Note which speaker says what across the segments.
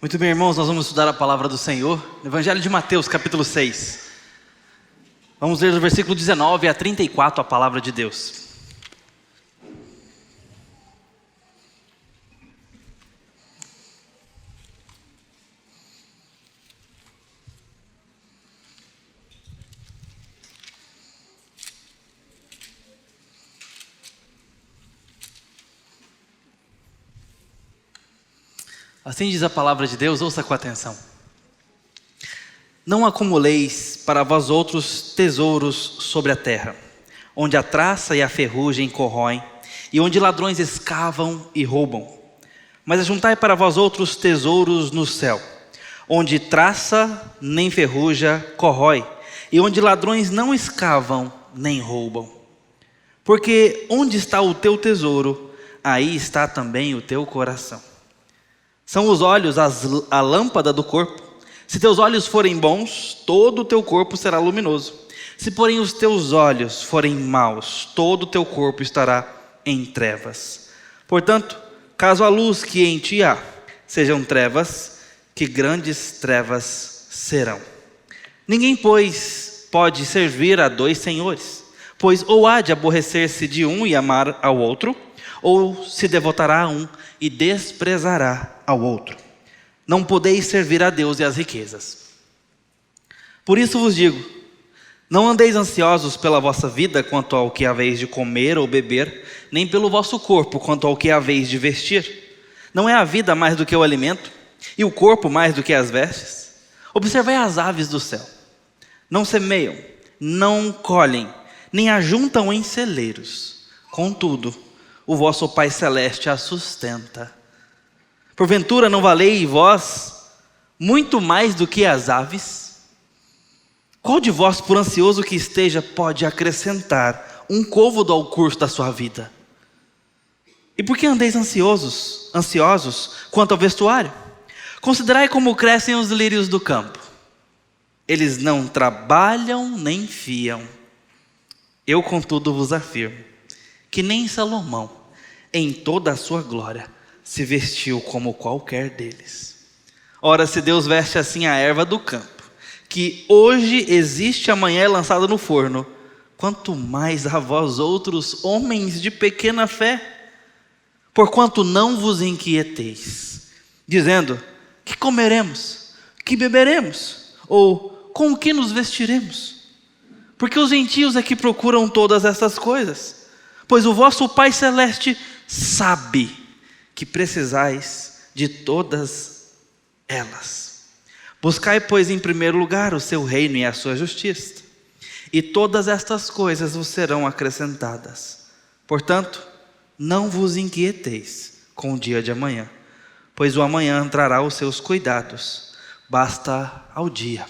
Speaker 1: Muito bem, irmãos, nós vamos estudar a palavra do Senhor, no Evangelho de Mateus, capítulo 6. Vamos ler do versículo 19 a 34 a palavra de Deus. Assim diz a palavra de Deus, ouça com atenção. Não acumuleis para vós outros tesouros sobre a terra, onde a traça e a ferrugem corroem, e onde ladrões escavam e roubam. Mas ajuntai para vós outros tesouros no céu, onde traça nem ferrugem corrói, e onde ladrões não escavam nem roubam. Porque onde está o teu tesouro, aí está também o teu coração. São os olhos a lâmpada do corpo. Se teus olhos forem bons, todo o teu corpo será luminoso. Se porém os teus olhos forem maus, todo o teu corpo estará em trevas. Portanto, caso a luz que em ti há sejam trevas, que grandes trevas serão. Ninguém, pois, pode servir a dois senhores, pois ou há de aborrecer-se de um e amar ao outro, ou se devotará a um e desprezará ao outro. Não podeis servir a Deus e às riquezas. Por isso vos digo, não andeis ansiosos pela vossa vida quanto ao que haveis de comer ou beber, nem pelo vosso corpo quanto ao que haveis de vestir. Não é a vida mais do que o alimento, e o corpo mais do que as vestes? Observai as aves do céu. Não semeiam, não colhem, nem ajuntam em celeiros. Contudo, o vosso Pai Celeste as sustenta. Porventura não valei vós muito mais do que as aves? Qual de vós, por ansioso que esteja, pode acrescentar um côvado ao curso da sua vida? E por que andeis ansiosos quanto ao vestuário? Considerai como crescem os lírios do campo. Eles não trabalham nem fiam. Eu, contudo, vos afirmo que nem Salomão, em toda a sua glória, se vestiu como qualquer deles. Ora, se Deus veste assim a erva do campo, que hoje existe, amanhã é lançada no forno, quanto mais a vós outros, homens de pequena fé. Porquanto não vos inquieteis, dizendo, que comeremos, que beberemos, ou com o que nos vestiremos? Porque os gentios é que procuram todas essas coisas, pois o vosso Pai Celeste sabe que precisais de todas elas. Buscai, pois, em primeiro lugar o seu reino e a sua justiça, e todas estas coisas vos serão acrescentadas. Portanto, não vos inquieteis com o dia de amanhã, pois o amanhã trará os seus cuidados. Basta ao dia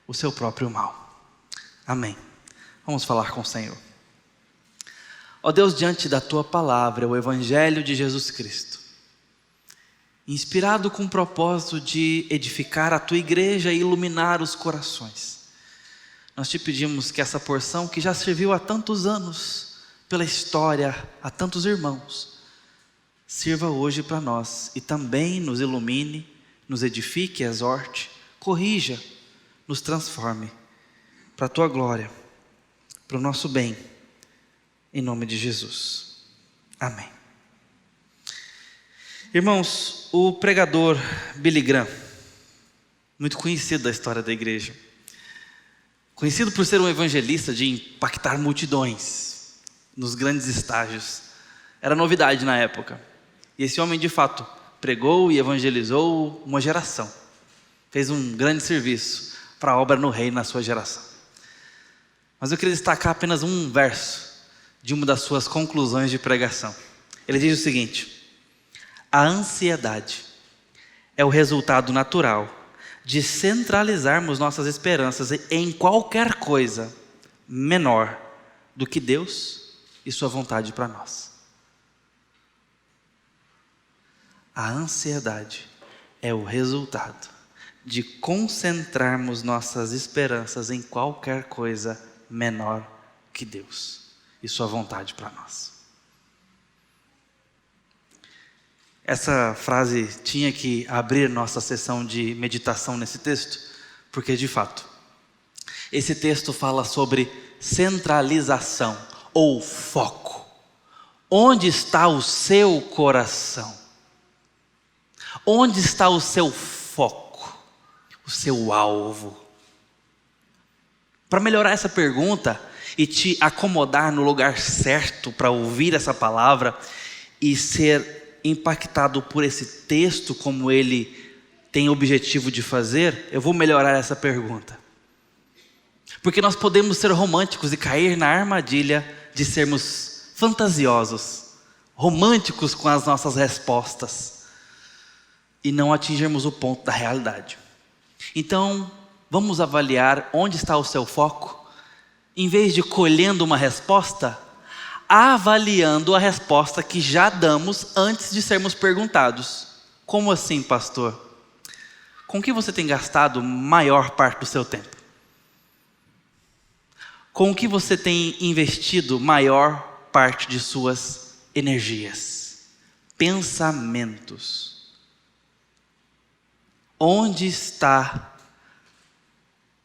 Speaker 1: o seu próprio mal. Amém. Vamos falar com o Senhor. Ó Deus, diante da Tua palavra, o Evangelho de Jesus Cristo, inspirado com o propósito de edificar a Tua igreja e iluminar os corações, nós Te pedimos que essa porção que já serviu há tantos anos, pela história, a tantos irmãos, sirva hoje para nós e também nos ilumine, nos edifique, exorte, corrija, nos transforme, para a Tua glória, para o nosso bem. Em nome de Jesus. Amém. Irmãos, o pregador Billy Graham, muito conhecido da história da igreja, conhecido por ser um evangelista de impactar multidões nos grandes estágios, era novidade na época. E esse homem de fato pregou e evangelizou uma geração, fez um grande serviço para a obra no reino na sua geração. Mas eu queria destacar apenas um verso de uma das suas conclusões de pregação. Ele diz o seguinte: a ansiedade é o resultado natural de centralizarmos nossas esperanças em qualquer coisa menor do que Deus e sua vontade para nós. A ansiedade é o resultado de concentrarmos nossas esperanças em qualquer coisa menor que Deus e sua vontade para nós. Essa frase tinha que abrir nossa sessão de meditação nesse texto, porque de fato, esse texto fala sobre centralização ou foco. Onde está o seu coração? Onde está o seu foco? O seu alvo? Para melhorar essa pergunta e te acomodar no lugar certo para ouvir essa palavra e ser impactado por esse texto como ele tem o objetivo de fazer, eu vou melhorar essa pergunta. Porque nós podemos ser românticos e cair na armadilha de sermos fantasiosos, românticos com as nossas respostas e não atingirmos o ponto da realidade. Então, vamos avaliar onde está o seu foco, em vez de colhendo uma resposta, avaliando a resposta que já damos antes de sermos perguntados. Como assim, pastor? Com que você tem gastado maior parte do seu tempo? Com que você tem investido maior parte de suas energias? Pensamentos. Onde está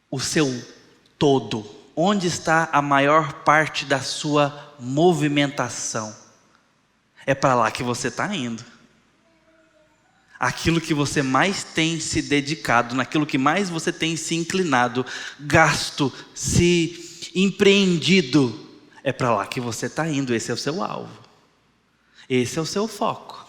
Speaker 1: o seu todo? Onde está a maior parte da sua movimentação? É para lá que você está indo. Aquilo que você mais tem se dedicado, naquilo que mais você tem se inclinado, gasto, se empreendido, é para lá que você está indo. Esse é o seu alvo. Esse é o seu foco.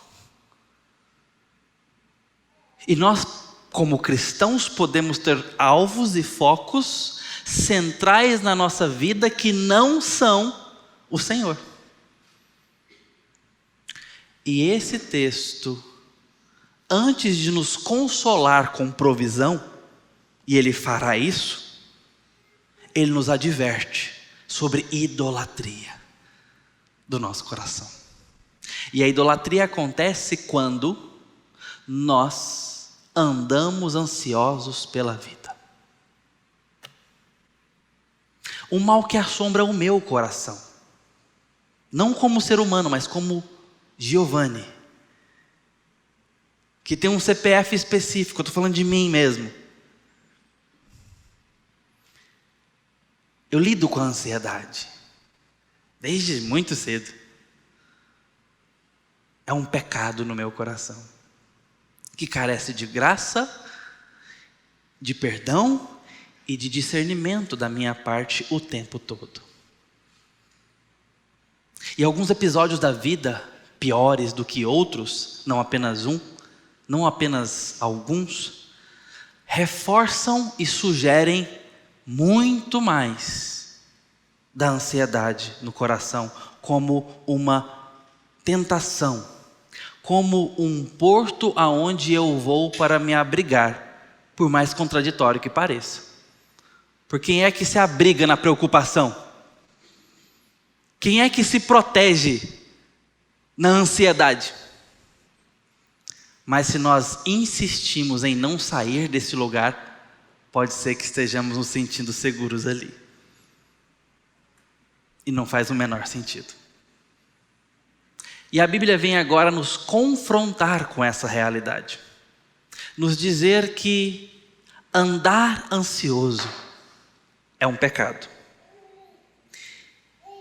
Speaker 1: E nós, como cristãos, podemos ter alvos e focos centrais na nossa vida que não são o Senhor. E esse texto, antes de nos consolar com provisão, e ele fará isso, ele nos adverte sobre idolatria do nosso coração. E a idolatria acontece quando nós andamos ansiosos pela vida. Um mal que assombra o meu coração, não como ser humano, mas como Giovanni, que tem um CPF específico. Eu estou falando de mim mesmo. Eu lido com a ansiedade desde muito cedo. É um pecado no meu coração, que carece de graça, de perdão e de discernimento da minha parte o tempo todo. E alguns episódios da vida, piores do que outros, não apenas um, não apenas alguns, reforçam e sugerem muito mais da ansiedade no coração, como uma tentação, como um porto aonde eu vou para me abrigar, por mais contraditório que pareça. Por quem é que se abriga na preocupação? Quem é que se protege na ansiedade? Mas se nós insistimos em não sair desse lugar, pode ser que estejamos nos sentindo seguros ali. E não faz o menor sentido. E a Bíblia vem agora nos confrontar com essa realidade. Nos dizer que andar ansioso é um pecado.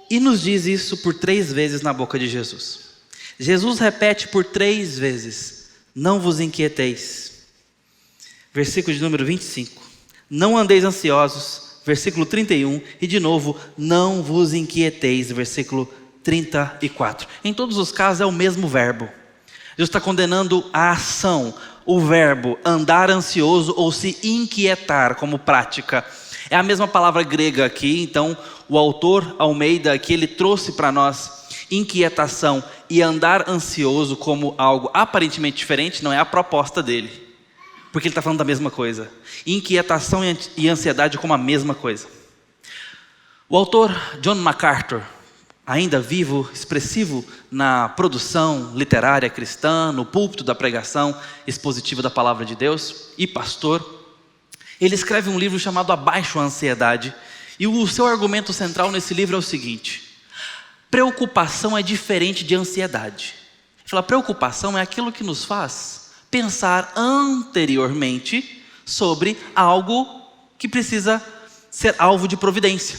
Speaker 1: E nos diz isso por 3 vezes na boca de Jesus. Jesus repete por 3 vezes: não vos inquieteis. Versículo de número 25. Não andeis ansiosos. Versículo 31. E de novo, não vos inquieteis. Versículo 34. Em todos os casos é o mesmo verbo. Jesus está condenando a ação, o verbo andar ansioso ou se inquietar como prática. É a mesma palavra grega aqui. Então o autor Almeida aqui, ele trouxe para nós inquietação e andar ansioso como algo aparentemente diferente. Não é a proposta dele, porque ele está falando da mesma coisa. Inquietação e ansiedade como a mesma coisa. O autor John MacArthur, ainda vivo, expressivo na produção literária cristã, no púlpito da pregação expositiva da palavra de Deus e pastor, ele escreve um livro chamado Abaixo a Ansiedade, e o seu argumento central nesse livro é o seguinte: preocupação é diferente de ansiedade. Fala, preocupação é aquilo que nos faz pensar anteriormente sobre algo que precisa ser alvo de providência.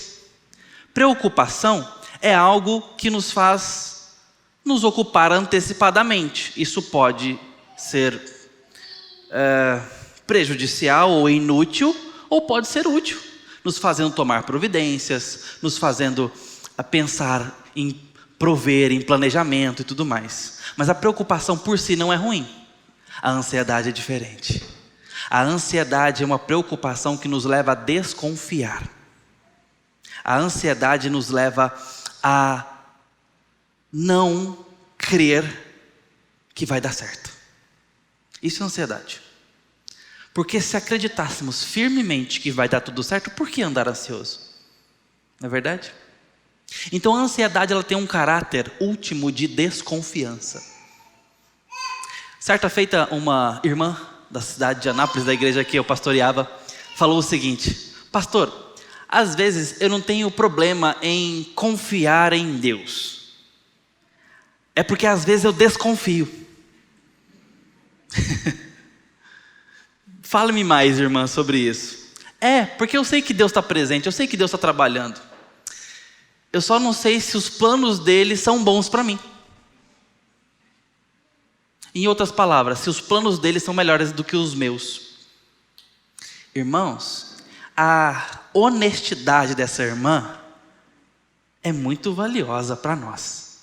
Speaker 1: Preocupação é algo que nos faz nos ocupar antecipadamente. Isso pode ser prejudicial ou inútil, ou pode ser útil, nos fazendo tomar providências, nos fazendo pensar em prover, em planejamento e tudo mais. Mas a preocupação por si não é ruim. A ansiedade é diferente. A ansiedade é uma preocupação que nos leva a desconfiar. A ansiedade nos leva a não crer que vai dar certo. Isso é ansiedade. Porque se acreditássemos firmemente que vai dar tudo certo, por que andar ansioso? Não é verdade? Então a ansiedade ela tem um caráter último de desconfiança. Certa feita, uma irmã da cidade de Anápolis, da igreja que eu pastoreava, falou o seguinte: pastor, às vezes eu não tenho problema em confiar em Deus. É porque às vezes eu desconfio. Fale-me mais, irmã, sobre isso. Porque eu sei que Deus está presente, eu sei que Deus está trabalhando. Eu só não sei se os planos dele são bons para mim. Em outras palavras, se os planos dele são melhores do que os meus. Irmãos, a honestidade dessa irmã é muito valiosa para nós.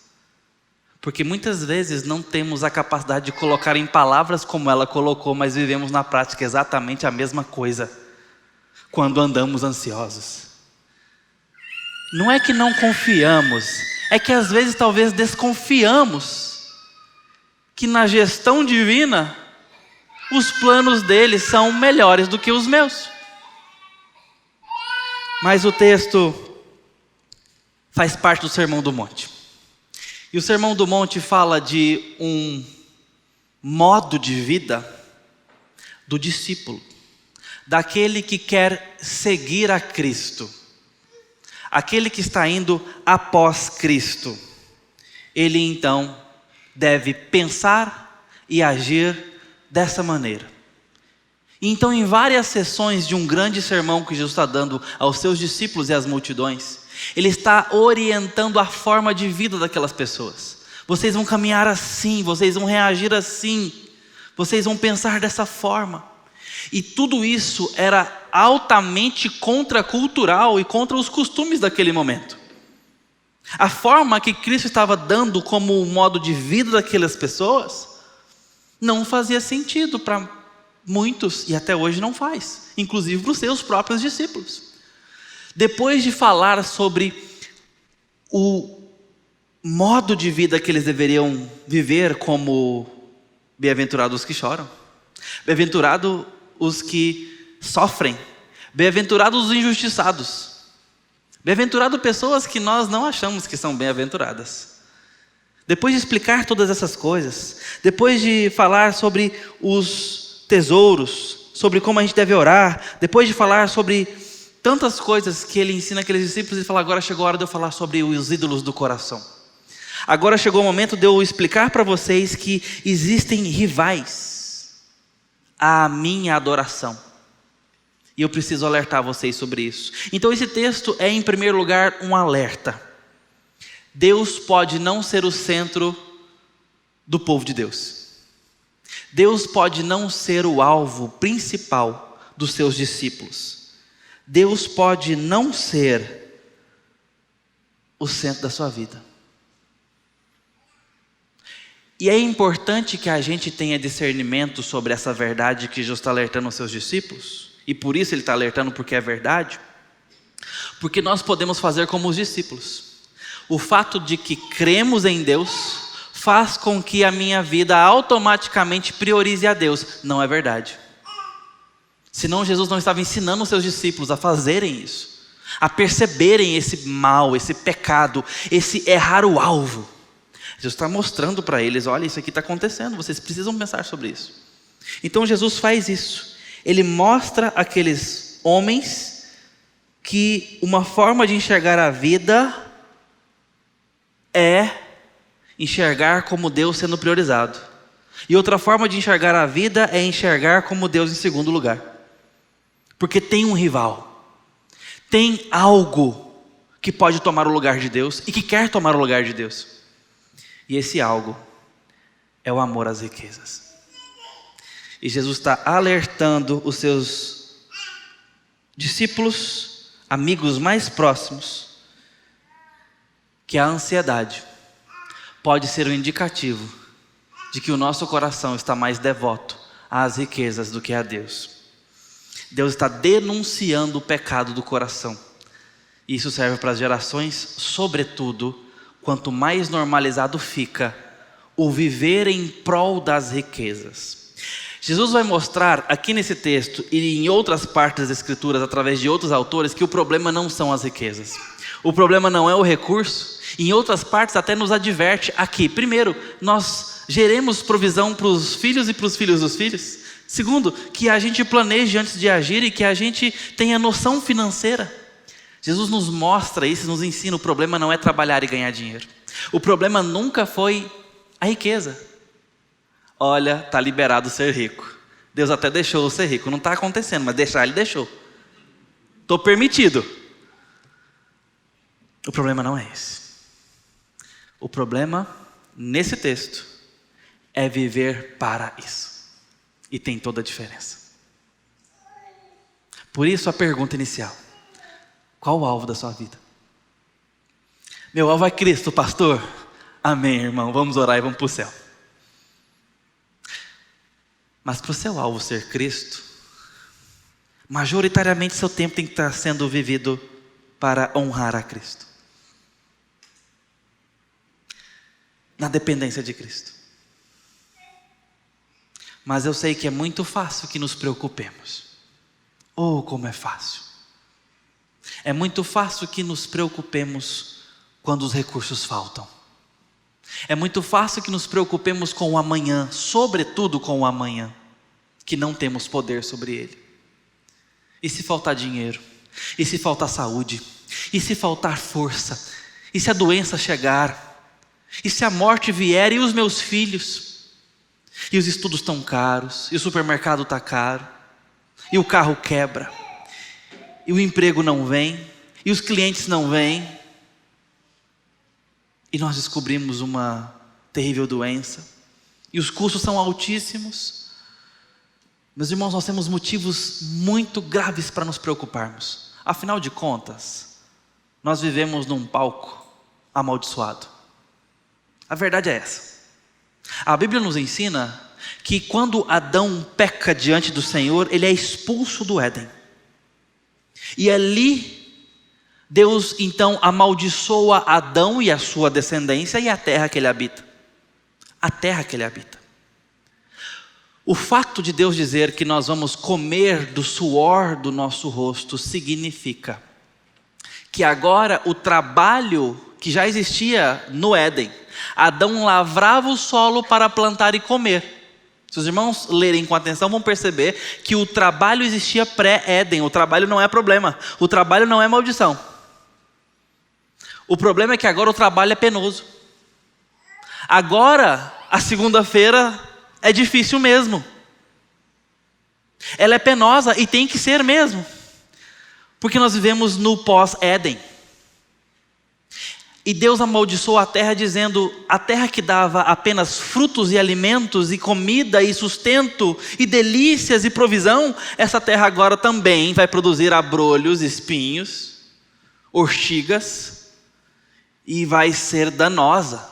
Speaker 1: Porque muitas vezes não temos a capacidade de colocar em palavras como ela colocou, mas vivemos na prática exatamente a mesma coisa quando andamos ansiosos. Não é que não confiamos, é que às vezes talvez desconfiamos que na gestão divina os planos dele são melhores do que os meus. Mas o texto faz parte do Sermão do Monte. E o Sermão do Monte fala de um modo de vida do discípulo, daquele que quer seguir a Cristo, aquele que está indo após Cristo. Ele então deve pensar e agir dessa maneira. Então, em várias sessões de um grande sermão que Jesus está dando aos seus discípulos e às multidões, ele está orientando a forma de vida daquelas pessoas. Vocês vão caminhar assim, vocês vão reagir assim, vocês vão pensar dessa forma. E tudo isso era altamente contracultural e contra os costumes daquele momento. A forma que Cristo estava dando como modo de vida daquelas pessoas não fazia sentido para muitos, e até hoje não faz, inclusive para os seus próprios discípulos. Depois de falar sobre o modo de vida que eles deveriam viver, como bem-aventurados os que choram, bem-aventurados os que sofrem, bem-aventurados os injustiçados, bem-aventurado pessoas que nós não achamos que são bem-aventuradas. Depois de explicar todas essas coisas, depois de falar sobre os tesouros, sobre como a gente deve orar, depois de falar sobre tantas coisas que ele ensina aqueles discípulos, ele fala: agora chegou a hora de eu falar sobre os ídolos do coração. Agora chegou o momento de eu explicar para vocês que existem rivais à minha adoração. E eu preciso alertar vocês sobre isso. Então esse texto é, em primeiro lugar, um alerta. Deus pode não ser o centro do povo de Deus. Deus pode não ser o alvo principal dos seus discípulos. Deus pode não ser o centro da sua vida. E é importante que a gente tenha discernimento sobre essa verdade que Jesus está alertando os seus discípulos. E por isso ele está alertando, porque é verdade. Porque nós podemos fazer como os discípulos. O fato de que cremos em Deus faz com que a minha vida automaticamente priorize a Deus. Não é verdade. Senão Jesus não estava ensinando os seus discípulos a fazerem isso, a perceberem esse mal, esse pecado, esse errar o alvo. Jesus está mostrando para eles: olha, isso aqui está acontecendo, vocês precisam pensar sobre isso. Então Jesus faz isso. Ele mostra àqueles homens que uma forma de enxergar a vida é enxergar como Deus sendo priorizado. E outra forma de enxergar a vida é enxergar como Deus em segundo lugar. Porque tem um rival. Tem algo que pode tomar o lugar de Deus e que quer tomar o lugar de Deus. E esse algo é o amor às riquezas. E Jesus está alertando os seus discípulos, amigos mais próximos, que a ansiedade pode ser um indicativo de que o nosso coração está mais devoto às riquezas do que a Deus. Deus está denunciando o pecado do coração. E isso serve para as gerações, sobretudo, quanto mais normalizado fica o viver em prol das riquezas. Jesus vai mostrar aqui nesse texto e em outras partes das Escrituras, através de outros autores, que o problema não são as riquezas. O problema não é o recurso. Em outras partes até nos adverte aqui. Primeiro, nós geremos provisão para os filhos e para os filhos dos filhos. Segundo, que a gente planeje antes de agir e que a gente tenha noção financeira. Jesus nos mostra isso, nos ensina. O problema não é trabalhar e ganhar dinheiro. O problema nunca foi a riqueza. Olha, está liberado ser rico. Deus até deixou eu ser rico. Não está acontecendo, mas deixar Ele deixou. Estou permitido. O problema não é esse. O problema, nesse texto, é viver para isso. E tem toda a diferença. Por isso a pergunta inicial: qual o alvo da sua vida? Meu alvo é Cristo, pastor. Amém, irmão. Vamos orar e vamos para o céu. Mas para o seu alvo ser Cristo, majoritariamente seu tempo tem que estar sendo vivido para honrar a Cristo. Na dependência de Cristo. Mas eu sei que é muito fácil que nos preocupemos. Oh, como é fácil. É muito fácil que nos preocupemos quando os recursos faltam. É muito fácil que nos preocupemos com o amanhã, sobretudo com o amanhã, que não temos poder sobre ele. E se faltar dinheiro? E se faltar saúde? E se faltar força? E se a doença chegar? E se a morte vier e os meus filhos? E os estudos estão caros, e o supermercado está caro, e o carro quebra, e o emprego não vem, e os clientes não vêm, e nós descobrimos uma terrível doença, e os custos são altíssimos. Meus irmãos, nós temos motivos muito graves para nos preocuparmos. Afinal de contas, nós vivemos num palco amaldiçoado. A verdade é essa. A Bíblia nos ensina que quando Adão peca diante do Senhor, ele é expulso do Éden. E ali, Deus então amaldiçoa Adão e a sua descendência e a terra que ele habita. A terra que ele habita. O fato de Deus dizer que nós vamos comer do suor do nosso rosto significa que agora o trabalho que já existia no Éden, Adão lavrava o solo para plantar e comer. Se os irmãos lerem com atenção, vão perceber que o trabalho existia pré-Éden. O trabalho não é problema. O trabalho não é maldição. O problema é que agora o trabalho é penoso. Agora, a segunda-feira é difícil mesmo. Ela é penosa e tem que ser mesmo. Porque nós vivemos no pós-Éden. E Deus amaldiçoou a terra dizendo: a terra que dava apenas frutos e alimentos e comida e sustento e delícias e provisão, essa terra agora também vai produzir abrolhos, espinhos, ortigas e vai ser danosa.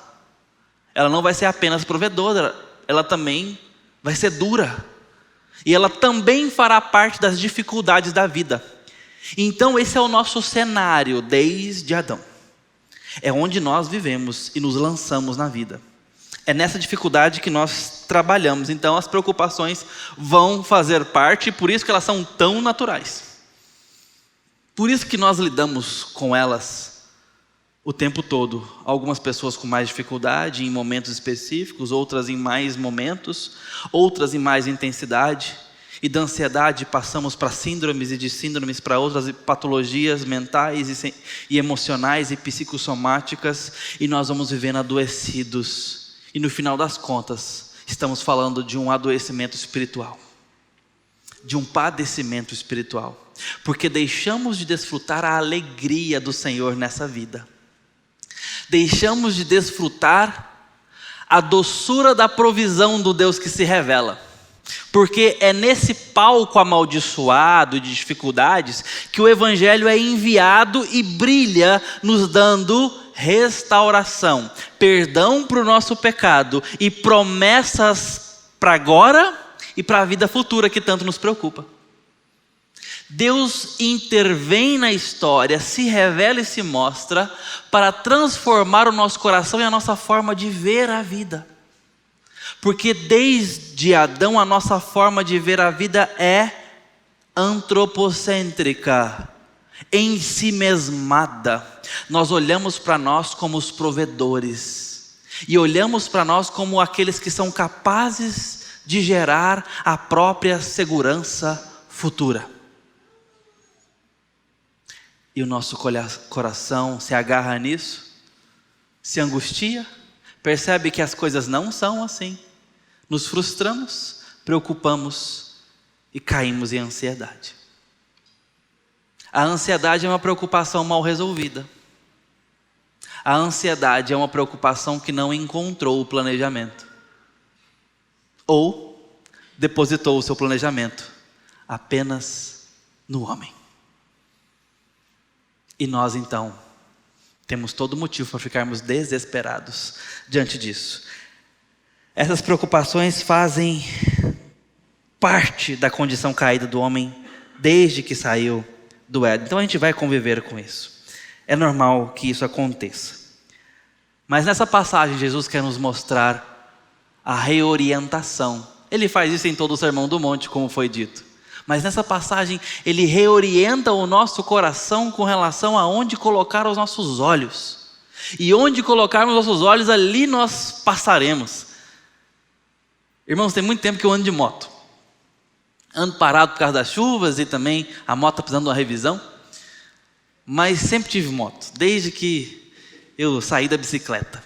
Speaker 1: Ela não vai ser apenas provedora, ela também vai ser dura. E ela também fará parte das dificuldades da vida. Então esse é o nosso cenário desde Adão. É onde nós vivemos e nos lançamos na vida. É nessa dificuldade que nós trabalhamos. Então as preocupações vão fazer parte, e por isso que elas são tão naturais. Por isso que nós lidamos com elas o tempo todo. Algumas pessoas com mais dificuldade em momentos específicos, outras em mais momentos, outras em mais intensidade. E da ansiedade passamos para síndromes, e de síndromes para outras patologias mentais e emocionais e psicossomáticas, e nós vamos vivendo adoecidos. E no final das contas, estamos falando de um adoecimento espiritual, de um padecimento espiritual, porque deixamos de desfrutar a alegria do Senhor nessa vida. Deixamos de desfrutar a doçura da provisão do Deus que se revela. Porque é nesse palco amaldiçoado de dificuldades que o Evangelho é enviado e brilha, nos dando restauração, perdão para o nosso pecado e promessas para agora e para a vida futura que tanto nos preocupa. Deus intervém na história, se revela e se mostra para transformar o nosso coração e a nossa forma de ver a vida. Porque desde Adão a nossa forma de ver a vida é antropocêntrica, em si mesmada. Nós olhamos para nós como os provedores e olhamos para nós como aqueles que são capazes de gerar a própria segurança futura. E o nosso coração se agarra nisso, se angustia, percebe que as coisas não são assim, nos frustramos, preocupamos e caímos em ansiedade. A ansiedade é uma preocupação mal resolvida. A ansiedade é uma preocupação que não encontrou o planejamento, ou depositou o seu planejamento apenas no homem. E nós então temos todo motivo para ficarmos desesperados diante disso. Essas preocupações fazem parte da condição caída do homem desde que saiu do Éden. Então a gente vai conviver com isso. É normal que isso aconteça. Mas nessa passagem Jesus quer nos mostrar a reorientação. Ele faz isso em todo o Sermão do Monte, como foi dito. Mas nessa passagem ele reorienta o nosso coração com relação a onde colocar os nossos olhos. E onde colocarmos os nossos olhos, ali nós passaremos. Irmãos, tem muito tempo que eu ando de moto. Ando parado por causa das chuvas e também a moto está precisando de uma revisão. Mas sempre tive moto, desde que eu saí da bicicleta.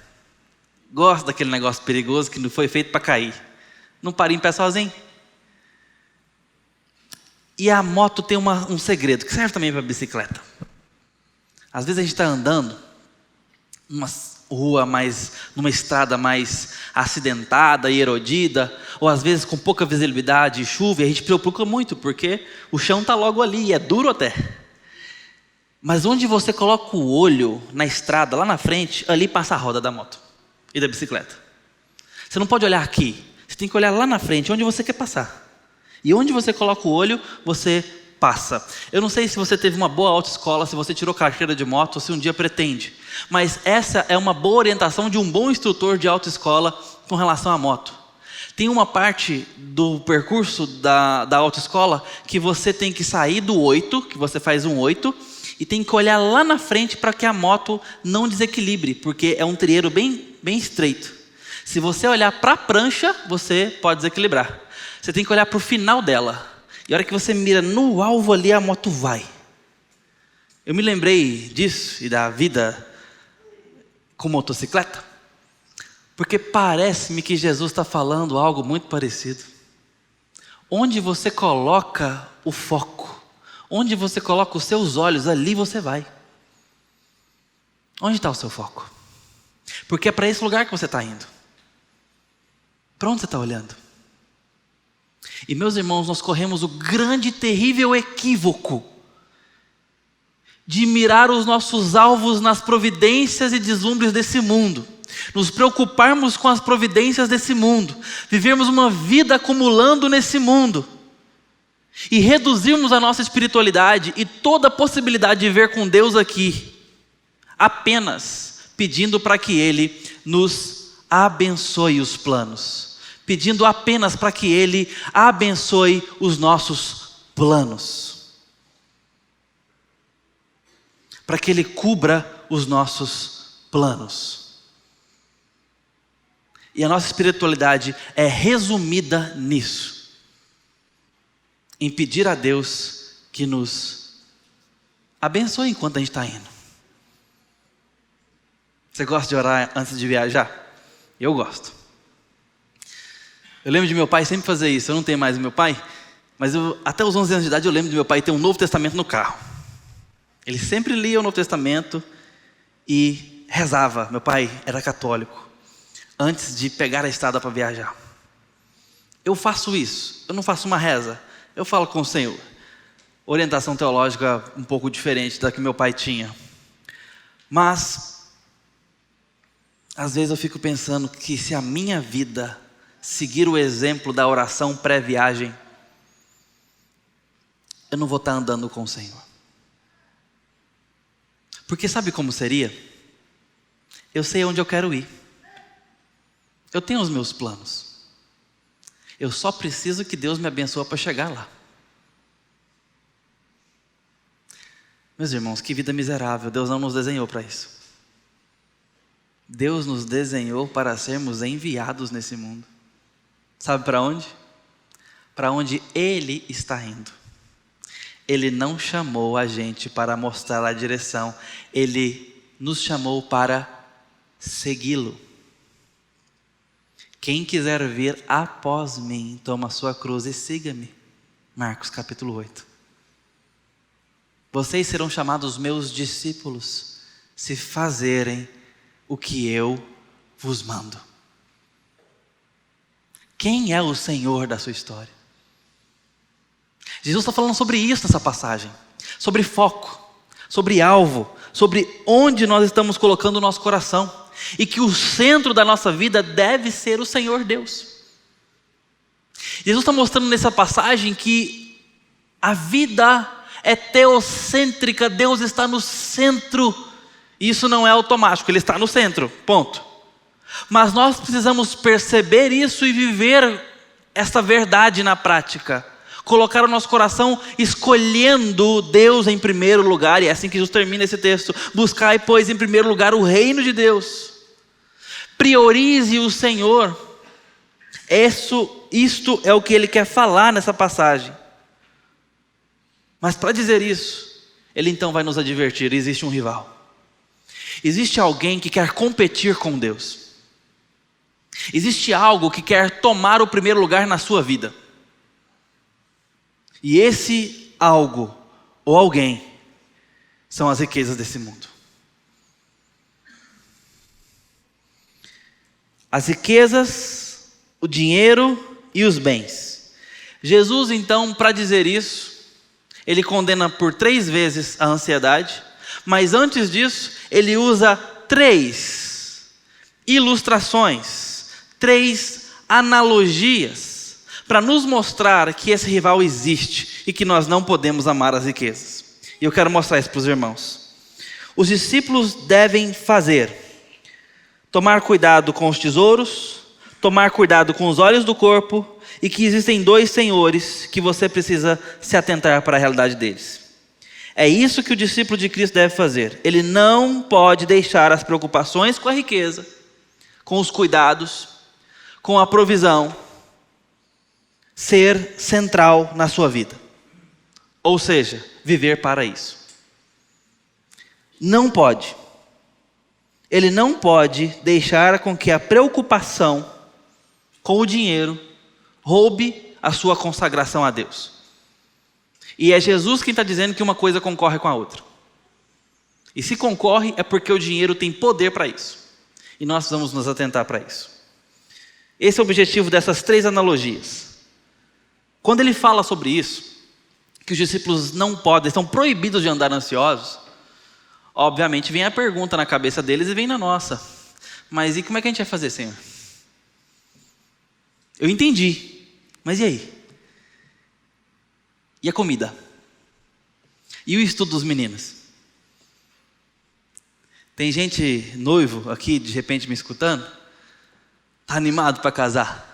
Speaker 1: Gosto daquele negócio perigoso que não foi feito para cair. Não parei em pé sozinho. E a moto tem um segredo, que serve também para a bicicleta. Às vezes a gente está andando numa estrada mais acidentada e erodida, ou às vezes com pouca visibilidade e chuva, e a gente preocupa muito, porque o chão está logo ali, e é duro até. Mas onde você coloca o olho na estrada, lá na frente, ali passa a roda da moto e da bicicleta. Você não pode olhar aqui, você tem que olhar lá na frente, onde você quer passar. E onde você coloca o olho, você passa. Eu não sei se você teve uma boa autoescola, se você tirou carteira de moto, ou se um dia pretende. Mas essa é uma boa orientação de um bom instrutor de autoescola com relação à moto. Tem uma parte do percurso da autoescola que você tem que sair do 8, que você faz um 8, e tem que olhar lá na frente para que a moto não desequilibre, porque é um trieiro bem estreito. Se você olhar para a prancha, você pode desequilibrar. Você tem que olhar para o final dela. E a hora que você mira no alvo ali, a moto vai. Eu me lembrei disso e da vida com motocicleta, porque parece-me que Jesus está falando algo muito parecido. Onde você coloca o foco, onde você coloca os seus olhos, ali você vai. Onde está o seu foco? Porque é para esse lugar que você está indo. Para onde você está olhando? E meus irmãos, nós corremos o grande e terrível equívoco de mirar os nossos alvos nas providências e deslumbres desse mundo, nos preocuparmos com as providências desse mundo, vivermos uma vida acumulando nesse mundo e reduzirmos a nossa espiritualidade e toda a possibilidade de ver com Deus aqui, apenas pedindo para que Ele nos abençoe os planos. Pedindo apenas para que Ele abençoe os nossos planos. Para que Ele cubra os nossos planos. E a nossa espiritualidade é resumida nisso. em pedir a Deus que nos abençoe enquanto a gente está indo. Você gosta de orar antes de viajar? Eu gosto. Eu lembro de meu pai sempre fazer isso. Eu não tenho mais meu pai, mas até os 11 anos de idade eu lembro de meu pai ter um Novo Testamento no carro. Ele sempre lia o Novo Testamento e rezava. Meu pai era católico, antes de pegar a estrada para viajar. Eu faço isso, eu não faço uma reza, eu falo com o Senhor. Orientação teológica um pouco diferente da que meu pai tinha. Mas, às vezes eu fico pensando que se a minha vida seguir o exemplo da oração pré-viagem, eu não vou estar andando com o Senhor. Porque sabe como seria? Eu sei onde eu quero ir. Eu tenho os meus planos. Eu só preciso que Deus me abençoe para chegar lá. Meus irmãos, que vida miserável. Deus não nos desenhou para isso. Deus nos desenhou para sermos enviados nesse mundo. Sabe para onde? Para onde Ele está indo. Ele não chamou a gente para mostrar a direção. Ele nos chamou para segui-lo. Quem quiser vir após mim, toma a sua cruz e siga-me. Marcos capítulo 8. Vocês serão chamados meus discípulos, se fazerem o que eu vos mando. Quem é o Senhor da sua história? Jesus está falando sobre isso nessa passagem. Sobre foco, sobre alvo, sobre onde nós estamos colocando o nosso coração. E que o centro da nossa vida deve ser o Senhor Deus. Jesus está mostrando nessa passagem que a vida é teocêntrica, Deus está no centro. Isso não é automático, Ele está no centro, ponto. Mas nós precisamos perceber isso e viver essa verdade na prática. Colocar o nosso coração escolhendo Deus em primeiro lugar, e é assim que Jesus termina esse texto. Buscai, pois, em primeiro lugar o reino de Deus. Priorize o Senhor. Isto é o que Ele quer falar nessa passagem. Mas para dizer isso, Ele então vai nos advertir: existe um rival. Existe alguém que quer competir com Deus. Existe algo que quer tomar o primeiro lugar na sua vida. E esse algo, ou alguém, são as riquezas desse mundo. As riquezas, o dinheiro e os bens. Jesus então, para dizer isso, Ele condena por 3 vezes a ansiedade. Mas antes disso, Ele usa 3 ilustrações, 3 analogias, para nos mostrar que esse rival existe e que nós não podemos amar as riquezas. E eu quero mostrar isso para os irmãos. Os discípulos devem fazer: tomar cuidado com os tesouros, tomar cuidado com os olhos do corpo, e que existem 2 senhores que você precisa se atentar para a realidade deles. É isso que o discípulo de Cristo deve fazer. Ele não pode deixar as preocupações com a riqueza, com os cuidados, com a provisão, ser central na sua vida. Ou seja, viver para isso. Não pode. Ele não pode deixar com que a preocupação com o dinheiro roube a sua consagração a Deus. E é Jesus quem está dizendo que uma coisa concorre com a outra. E se concorre é porque o dinheiro tem poder para isso. E nós vamos nos atentar para isso. Esse é o objetivo dessas 3 analogias. Quando ele fala sobre isso, que os discípulos não podem, estão proibidos de andar ansiosos, obviamente vem a pergunta na cabeça deles e vem na nossa: mas e como é que a gente vai fazer, Senhor? Eu entendi, mas e aí? E a comida? E o estudo dos meninos? Tem gente noivo aqui, de repente me escutando, está animado para casar.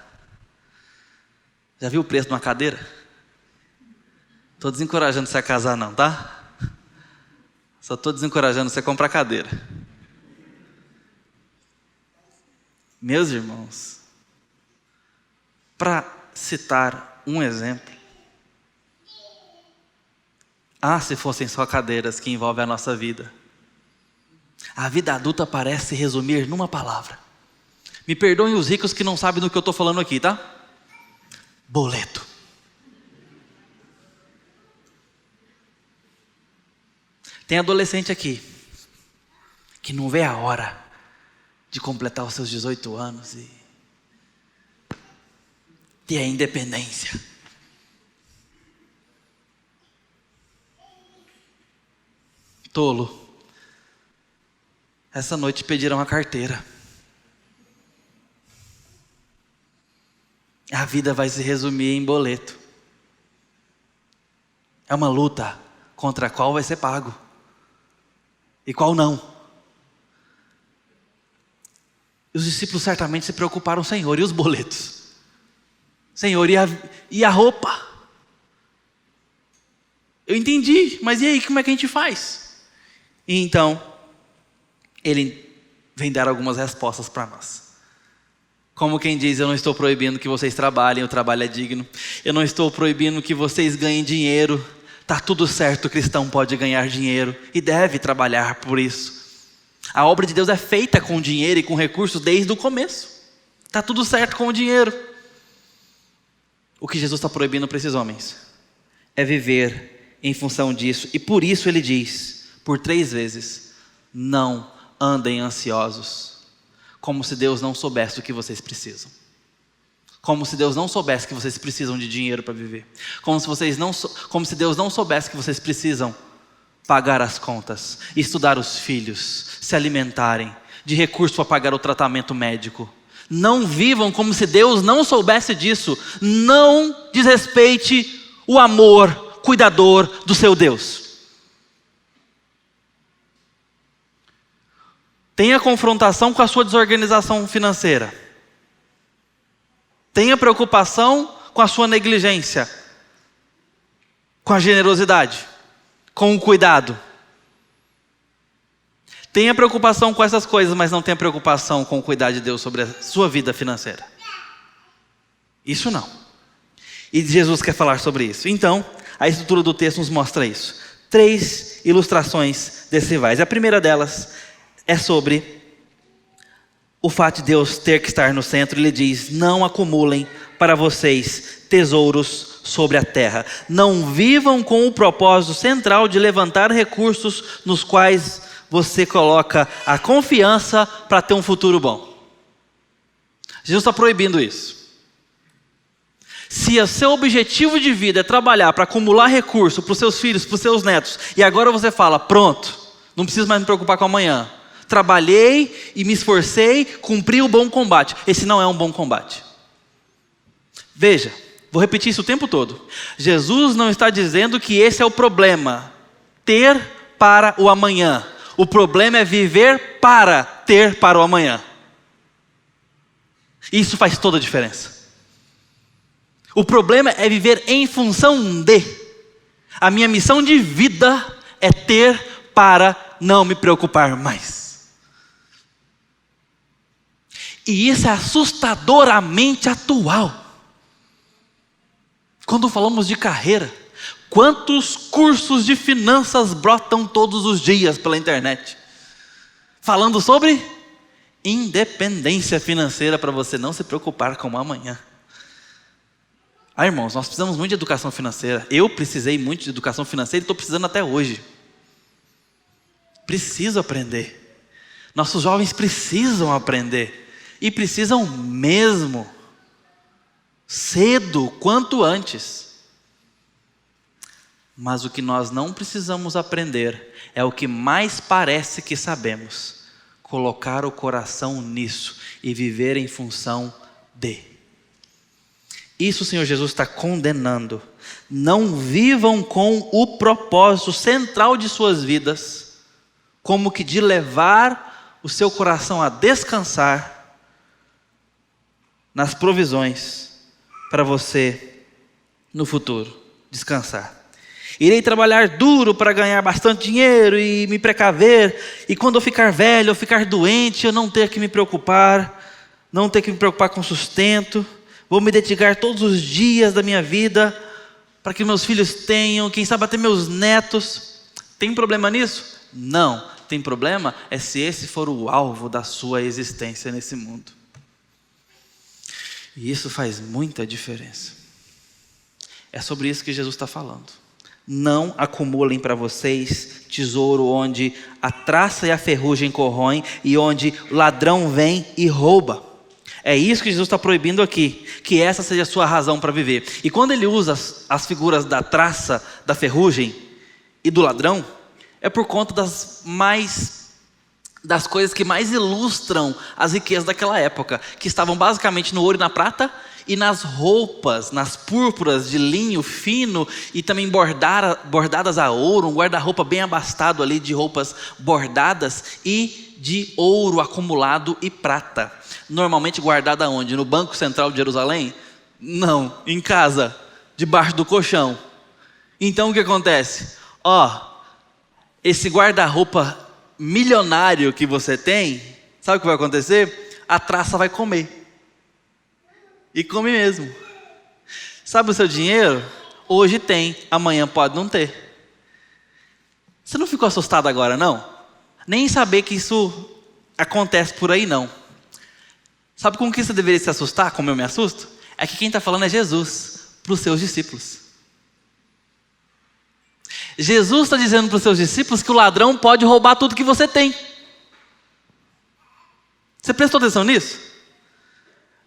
Speaker 1: Já viu o preço de uma cadeira? Estou desencorajando você a casar não, tá? Só estou desencorajando você a comprar cadeira. Meus irmãos, para citar um exemplo, Ah, se fossem só cadeiras que envolvem a nossa vida. A vida adulta parece resumir numa palavra. Me perdoem os ricos que não sabem do que eu estou falando aqui, tá? Boleto. Tem adolescente aqui que não vê a hora de completar os seus 18 anos e ter a independência. Tolo. Essa noite pedirão a carteira. A vida vai se resumir em boleto. É uma luta contra a qual vai ser pago e qual não. Os discípulos certamente se preocuparam, Senhor, e os boletos? Senhor, e a roupa? Eu entendi, mas e aí, como é que a gente faz? E então, ele vem dar algumas respostas para nós. Como quem diz, eu não estou proibindo que vocês trabalhem, o trabalho é digno. Eu não estou proibindo que vocês ganhem dinheiro. Está tudo certo, o cristão pode ganhar dinheiro e deve trabalhar por isso. A obra de Deus é feita com dinheiro e com recursos desde o começo. Está tudo certo com o dinheiro. O que Jesus está proibindo para esses homens é viver em função disso. E por isso ele diz, por 3 vezes, não andem ansiosos, como se Deus não soubesse o que vocês precisam. Como se Deus não soubesse que vocês precisam de dinheiro para viver. Como se Deus não soubesse que vocês precisam pagar as contas, estudar os filhos, se alimentarem, de recursos para pagar o tratamento médico. Não vivam como se Deus não soubesse disso. Não desrespeite o amor cuidador do seu Deus. Tenha confrontação com a sua desorganização financeira. Tenha preocupação com a sua negligência, com a generosidade, com o cuidado. Tenha preocupação com essas coisas, mas não tenha preocupação com o cuidado de Deus sobre a sua vida financeira. Isso não. E Jesus quer falar sobre isso. Então, a estrutura do texto nos mostra isso. 3 ilustrações desse rivais. A primeira delas é sobre o fato de Deus ter que estar no centro. Ele diz, não acumulem para vocês tesouros sobre a terra. Não vivam com o propósito central de levantar recursos nos quais você coloca a confiança para ter um futuro bom. Jesus está proibindo isso. Se o seu objetivo de vida é trabalhar para acumular recurso para os seus filhos, para os seus netos, e agora você fala, pronto, não preciso mais me preocupar com amanhã. Trabalhei e me esforcei, cumpri o bom combate. Esse não é um bom combate. Veja, vou repetir isso o tempo todo. Jesus não está dizendo que esse é o problema, ter para o amanhã. O problema é viver para ter para o amanhã. Isso faz toda a diferença. O problema é viver em função de. A minha missão de vida é ter para não me preocupar mais. E isso é assustadoramente atual. Quando falamos de carreira, quantos cursos de finanças brotam todos os dias pela internet? Falando sobre independência financeira para você não se preocupar com o amanhã. Irmãos, nós precisamos muito de educação financeira. Eu precisei muito de educação financeira e estou precisando até hoje. Preciso aprender. Nossos jovens precisam aprender. E precisam mesmo. Cedo, quanto antes. Mas o que nós não precisamos aprender é o que mais parece que sabemos. Colocar o coração nisso e viver em função de. Isso o Senhor Jesus está condenando. Não vivam com o propósito central de suas vidas, como que de levar o seu coração a descansar nas provisões para você no futuro. Descansar. Irei trabalhar duro para ganhar bastante dinheiro e me precaver, e quando eu ficar velho, eu ficar doente, eu não ter que me preocupar, com sustento. Vou me dedicar todos os dias da minha vida para que meus filhos tenham, quem sabe até meus netos. Tem problema nisso? Não. Tem problema é se esse for o alvo da sua existência nesse mundo. E isso faz muita diferença. É sobre isso que Jesus está falando. Não acumulem para vocês tesouro onde a traça e a ferrugem corroem e onde o ladrão vem e rouba. É isso que Jesus está proibindo aqui, que essa seja a sua razão para viver. E quando ele usa as figuras da traça, da ferrugem e do ladrão, é por conta das coisas que mais ilustram as riquezas daquela época, que estavam basicamente no ouro e na prata e nas roupas, nas púrpuras de linho fino e também bordadas a ouro, um guarda-roupa bem abastado ali de roupas bordadas e de ouro acumulado e prata. Normalmente guardada onde? No Banco Central de Jerusalém? Não, em casa, debaixo do colchão. Então o que acontece? Esse guarda-roupa milionário que você tem, sabe o que vai acontecer? A traça vai comer. E come mesmo. Sabe o seu dinheiro? Hoje tem, amanhã pode não ter. Você não ficou assustado agora, não? Nem saber que isso acontece por aí, não. Sabe com que você deveria se assustar, como eu me assusto? É que quem está falando é Jesus, para os seus discípulos. Jesus está dizendo para os seus discípulos que o ladrão pode roubar tudo que você tem. Você prestou atenção nisso?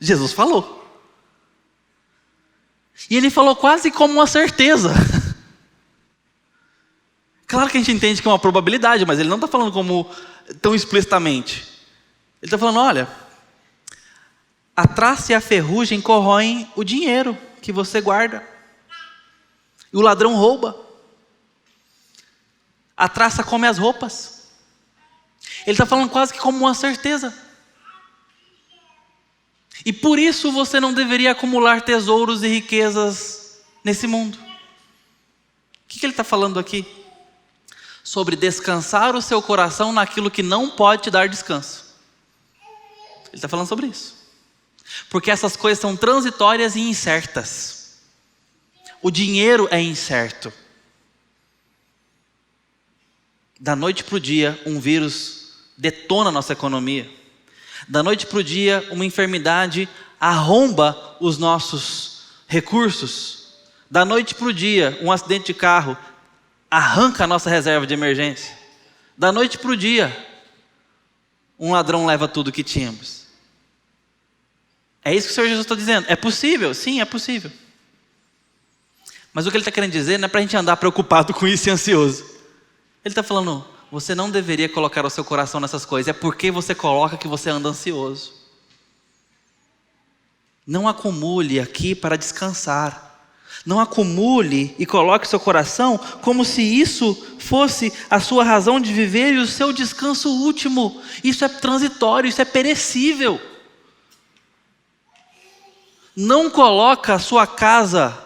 Speaker 1: Jesus falou. E ele falou quase como uma certeza. Claro que a gente entende que é uma probabilidade, mas ele não está falando como tão explicitamente. Ele está falando, olha, a traça e a ferrugem corroem o dinheiro que você guarda. E o ladrão rouba. A traça come as roupas. Ele está falando quase que como uma certeza. E por isso você não deveria acumular tesouros e riquezas nesse mundo. O que ele está falando aqui? Sobre descansar o seu coração naquilo que não pode te dar descanso. Ele está falando sobre isso. Porque essas coisas são transitórias e incertas. O dinheiro é incerto. Da noite para o dia, um vírus detona a nossa economia. Da noite para o dia, uma enfermidade arromba os nossos recursos. Da noite para o dia, um acidente de carro arranca a nossa reserva de emergência. Da noite para o dia, um ladrão leva tudo que tínhamos. É isso que o Senhor Jesus está dizendo. É possível? Sim, é possível. Mas o que ele está querendo dizer não é para a gente andar preocupado com isso e ansioso. Ele está falando, você não deveria colocar o seu coração nessas coisas. É porque você coloca que você anda ansioso. Não acumule aqui para descansar. Não acumule e coloque seu coração como se isso fosse a sua razão de viver e o seu descanso último. Isso é transitório, isso é perecível. Não coloca a sua casa.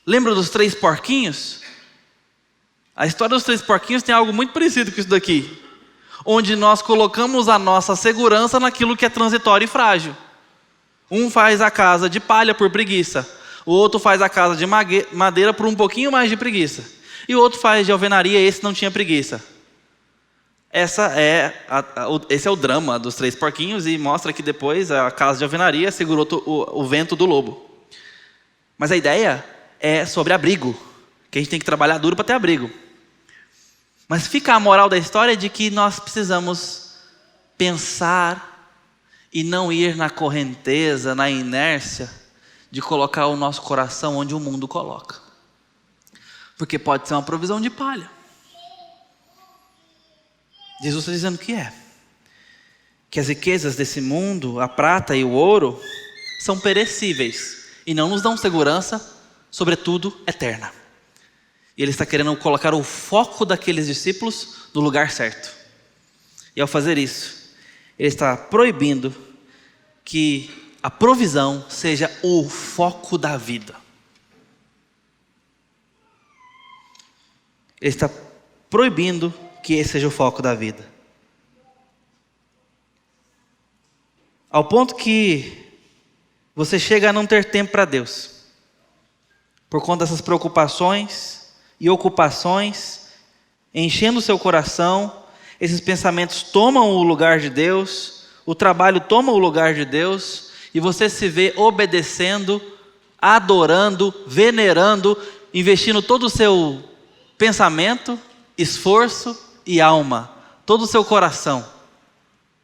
Speaker 1: Lembra dos 3 porquinhos? A história dos 3 porquinhos tem algo muito parecido com isso daqui. Onde nós colocamos a nossa segurança naquilo que é transitório e frágil. Um faz a casa de palha por preguiça. O outro faz a casa de madeira por um pouquinho mais de preguiça. E o outro faz de alvenaria, esse não tinha preguiça. Esse é o drama dos 3 porquinhos e mostra que depois a casa de alvenaria segurou o vento do lobo. Mas a ideia é sobre abrigo. Que a gente tem que trabalhar duro para ter abrigo. Mas fica a moral da história de que nós precisamos pensar e não ir na correnteza, na inércia de colocar o nosso coração onde o mundo coloca. Porque pode ser uma provisão de palha. Jesus está dizendo que as riquezas desse mundo, a prata e o ouro, são perecíveis e não nos dão segurança, sobretudo eterna. E ele está querendo colocar o foco daqueles discípulos no lugar certo. E ao fazer isso, ele está proibindo que a provisão seja o foco da vida. Ele está proibindo que esse seja o foco da vida. Ao ponto que você chega a não ter tempo para Deus. por conta dessas preocupações e ocupações, enchendo o seu coração, esses pensamentos tomam o lugar de Deus, o trabalho toma o lugar de Deus, e você se vê obedecendo, adorando, venerando, investindo todo o seu pensamento, esforço e alma, todo o seu coração.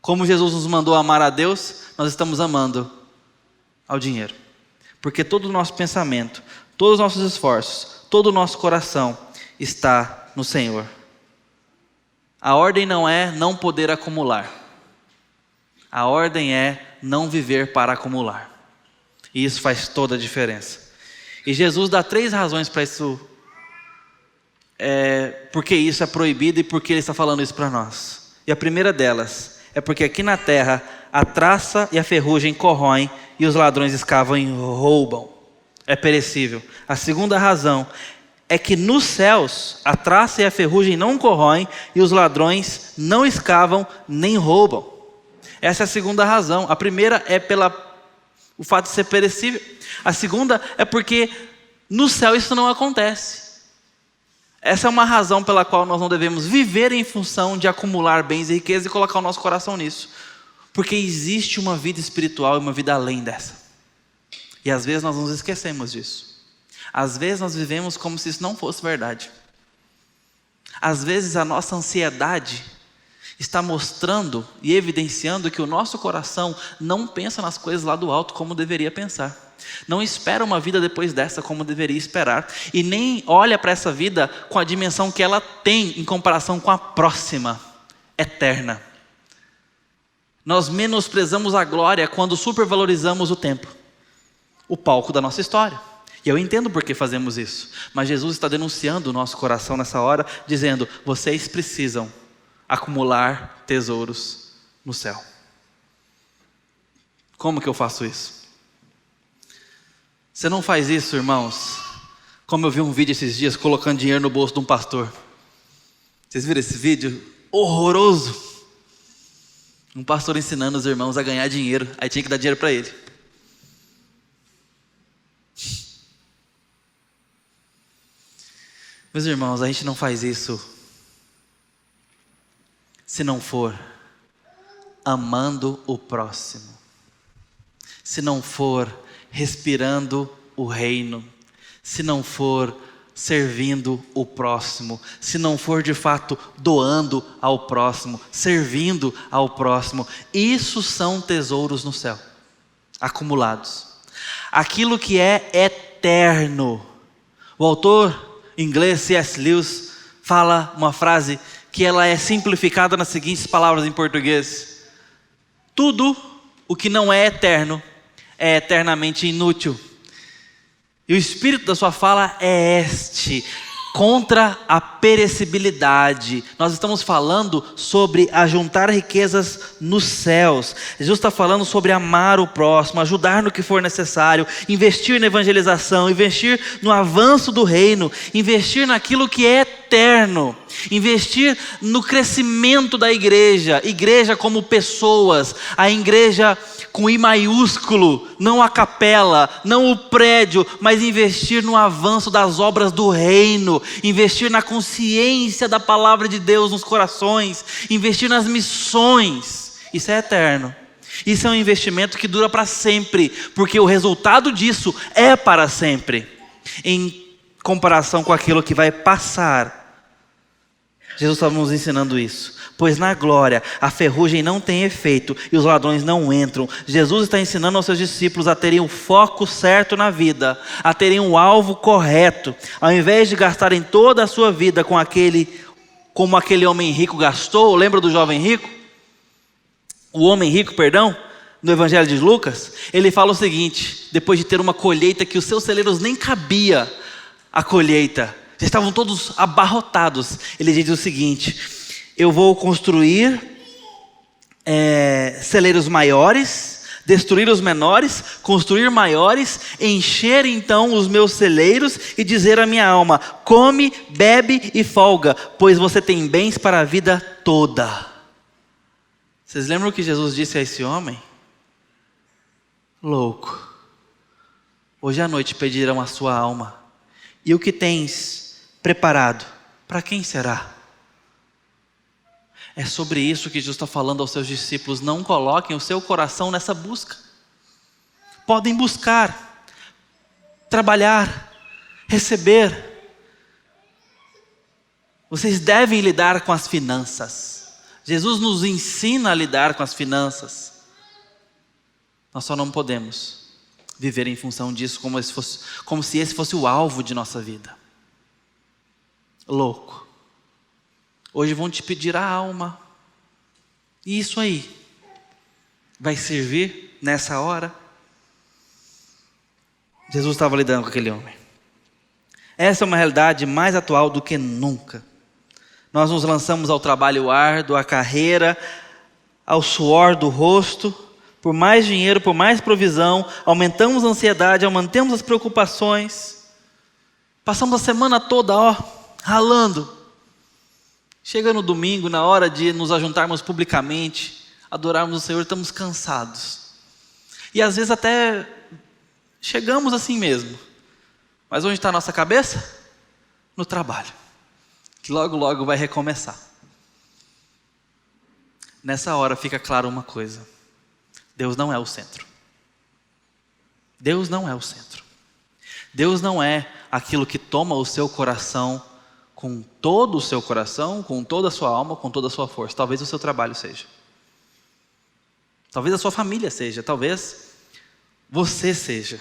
Speaker 1: Como Jesus nos mandou amar a Deus, nós estamos amando ao dinheiro. Porque todo o nosso pensamento, todos os nossos esforços, todo o nosso coração está no Senhor. A ordem não é não poder acumular. A ordem é não viver para acumular. E isso faz toda a diferença. E Jesus dá 3 razões para isso. Porque isso é proibido e porque Ele está falando isso para nós. E a primeira delas é porque aqui na terra a traça e a ferrugem corroem e os ladrões escavam e roubam. É perecível. A segunda razão é que nos céus a traça e a ferrugem não corroem e os ladrões não escavam nem roubam. Essa é a segunda razão. A primeira é o fato de ser perecível. A segunda é porque no céu isso não acontece. Essa é uma razão pela qual nós não devemos viver em função de acumular bens e riquezas e colocar o nosso coração nisso. Porque existe uma vida espiritual e uma vida além dessa. E às vezes nós nos esquecemos disso. Às vezes nós vivemos como se isso não fosse verdade. Às vezes a nossa ansiedade está mostrando e evidenciando que o nosso coração não pensa nas coisas lá do alto como deveria pensar. Não espera uma vida depois dessa como deveria esperar. E nem olha para essa vida com a dimensão que ela tem em comparação com a próxima, eterna. Nós menosprezamos a glória quando supervalorizamos o tempo, o palco da nossa história. E eu entendo por que fazemos isso. Mas Jesus está denunciando o nosso coração nessa hora, dizendo: vocês precisam acumular tesouros no céu. Como que eu faço isso? Você não faz isso, irmãos, como eu vi um vídeo esses dias colocando dinheiro no bolso de um pastor. Vocês viram esse vídeo? Horroroso. Um pastor ensinando os irmãos a ganhar dinheiro, aí tinha que dar dinheiro para ele. Meus irmãos, a gente não faz isso se não for amando o próximo, se não for respirando o reino, se não for servindo o próximo, se não for de fato doando ao próximo, servindo ao próximo. Isso são tesouros no céu, acumulados. Aquilo que é eterno. O autor inglês C.S. Lewis fala uma frase que ela é simplificada nas seguintes palavras em português: tudo o que não é eterno é eternamente inútil. E o espírito da sua fala é este: contra a perecibilidade. Nós estamos falando sobre ajuntar riquezas nos céus. Jesus está falando sobre amar o próximo, ajudar no que for necessário, investir na evangelização, investir no avanço do reino, investir naquilo que é eterno, investir no crescimento da igreja como pessoas, a igreja com I maiúsculo, não a capela, não o prédio, mas investir no avanço das obras do reino, investir na consciência da palavra de Deus nos corações, investir nas missões. Isso é eterno. Isso é um investimento que dura para sempre, porque o resultado disso é para sempre, em comparação com aquilo que vai passar. Jesus estava nos ensinando isso. Pois na glória a ferrugem não tem efeito e os ladrões não entram. Jesus está ensinando aos seus discípulos a terem o foco certo na vida, a terem o alvo correto, ao invés de gastarem toda a sua vida como aquele homem rico gastou. Lembra do jovem rico? O homem rico, perdão, no Evangelho de Lucas, ele fala o seguinte: depois de ter uma colheita que os seus celeiros nem cabia a colheita, já estavam todos abarrotados, ele diz o seguinte: eu vou construir celeiros maiores, destruir os menores, construir maiores, encher então os meus celeiros e dizer à minha alma: come, bebe e folga, pois você tem bens para a vida toda. Vocês lembram o que Jesus disse a esse homem? Louco, hoje à noite pedirão a sua alma, E o que tens preparado, para quem será? É sobre isso que Jesus está falando aos seus discípulos. Não coloquem o seu coração nessa busca. Podem buscar, trabalhar, receber. Vocês devem lidar com as finanças. Jesus nos ensina a lidar com as finanças. Nós só não podemos viver em função disso como se esse fosse o alvo de nossa vida. Louco. Hoje vão te pedir a alma. E isso aí vai servir nessa hora? Jesus estava lidando com aquele homem. Essa é uma realidade mais atual do que nunca. Nós nos lançamos ao trabalho árduo, à carreira, ao suor do rosto, por mais dinheiro, por mais provisão, aumentamos a ansiedade, aumentamos as preocupações, passamos a semana toda, ralando. Chega no domingo, na hora de nos ajuntarmos publicamente, adorarmos o Senhor, estamos cansados. E às vezes até chegamos assim mesmo. Mas onde está a nossa cabeça? No trabalho, que logo logo vai recomeçar. Nessa hora fica claro uma coisa: Deus não é o centro. Deus não é o centro. Deus não é aquilo que toma o seu coração com todo o seu coração, com toda a sua alma, com toda a sua força. Talvez o seu trabalho seja. Talvez a sua família seja. Talvez você seja.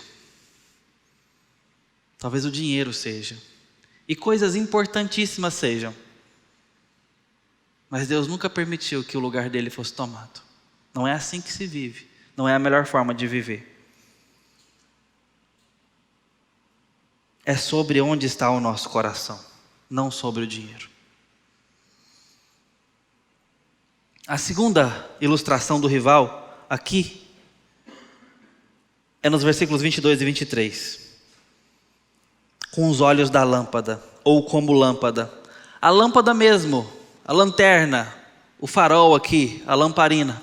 Speaker 1: Talvez o dinheiro seja. E coisas importantíssimas sejam. Mas Deus nunca permitiu que o lugar dele fosse tomado. Não é assim que se vive. Não é a melhor forma de viver. É sobre onde está o nosso coração, não sobre o dinheiro. A segunda ilustração do rival aqui é nos versículos 22 e 23. Com os olhos da lâmpada, ou como lâmpada. A lâmpada mesmo, a lanterna, o farol aqui, a lamparina.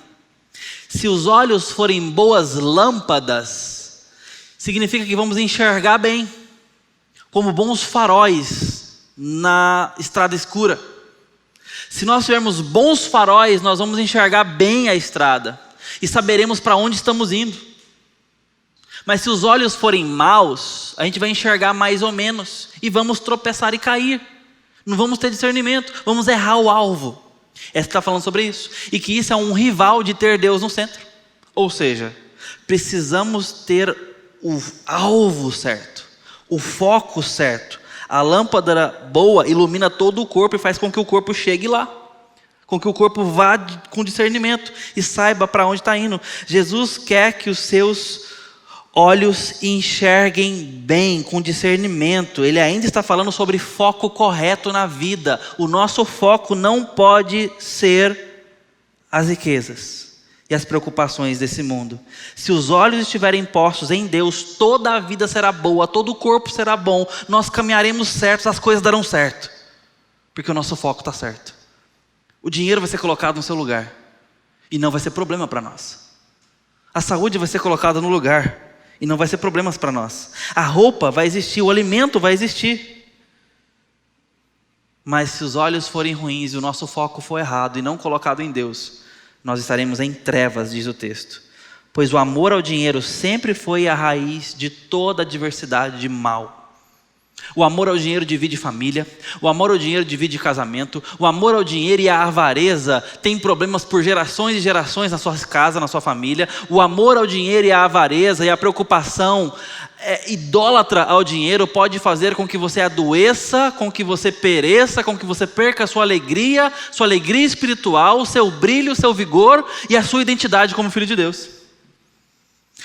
Speaker 1: Se os olhos forem boas lâmpadas, significa que vamos enxergar bem, como bons faróis na estrada escura. Se nós tivermos bons faróis, nós vamos enxergar bem a estrada e saberemos para onde estamos indo. Mas se os olhos forem maus, a gente vai enxergar mais ou menos e vamos tropeçar e cair. Não vamos ter discernimento, vamos errar o alvo. Essa está falando sobre isso. E que isso é um rival de ter Deus no centro. Ou seja, precisamos ter o alvo certo, o foco certo. A lâmpada boa ilumina todo o corpo e faz com que o corpo chegue lá. Com que o corpo vá com discernimento e saiba para onde está indo. Jesus quer que os seus olhos enxerguem bem, com discernimento. Ele ainda está falando sobre foco correto na vida. O nosso foco não pode ser as riquezas e as preocupações desse mundo. Se os olhos estiverem postos em Deus, toda a vida será boa, todo o corpo será bom, nós caminharemos certos, as coisas darão certo, porque o nosso foco está certo. O dinheiro vai ser colocado no seu lugar e não vai ser problema para nós. A saúde vai ser colocada no lugar e não vai ser problemas para nós. A roupa vai existir, o alimento vai existir. Mas se os olhos forem ruins e o nosso foco for errado e não colocado em Deus, nós estaremos em trevas, diz o texto. Pois o amor ao dinheiro sempre foi a raiz de toda a diversidade de mal. O amor ao dinheiro divide família, o amor ao dinheiro divide casamento, o amor ao dinheiro e a avareza tem problemas por gerações e gerações na sua casa, na sua família. O amor ao dinheiro e a avareza e a preocupação idólatra ao dinheiro pode fazer com que você adoeça, com que você pereça, com que você perca a sua alegria espiritual, o seu brilho, o seu vigor e a sua identidade como filho de Deus.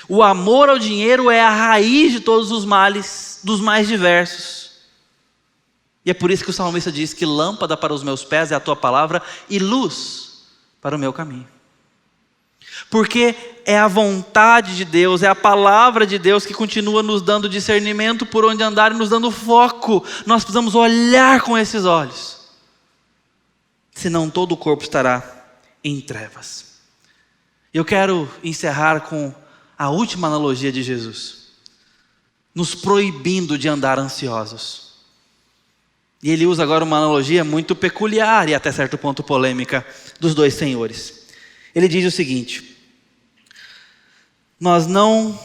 Speaker 1: O amor ao dinheiro é a raiz de todos os males, dos mais diversos. E é por isso que o salmista diz que lâmpada para os meus pés é a tua palavra e luz para o meu caminho. Porque é a vontade de Deus, é a palavra de Deus que continua nos dando discernimento por onde andar e nos dando foco. Nós precisamos olhar com esses olhos, senão todo o corpo estará em trevas. Eu quero encerrar com a última analogia de Jesus, nos proibindo de andar ansiosos. E ele usa agora uma analogia muito peculiar e até certo ponto polêmica dos dois senhores. Ele diz o seguinte: nós não,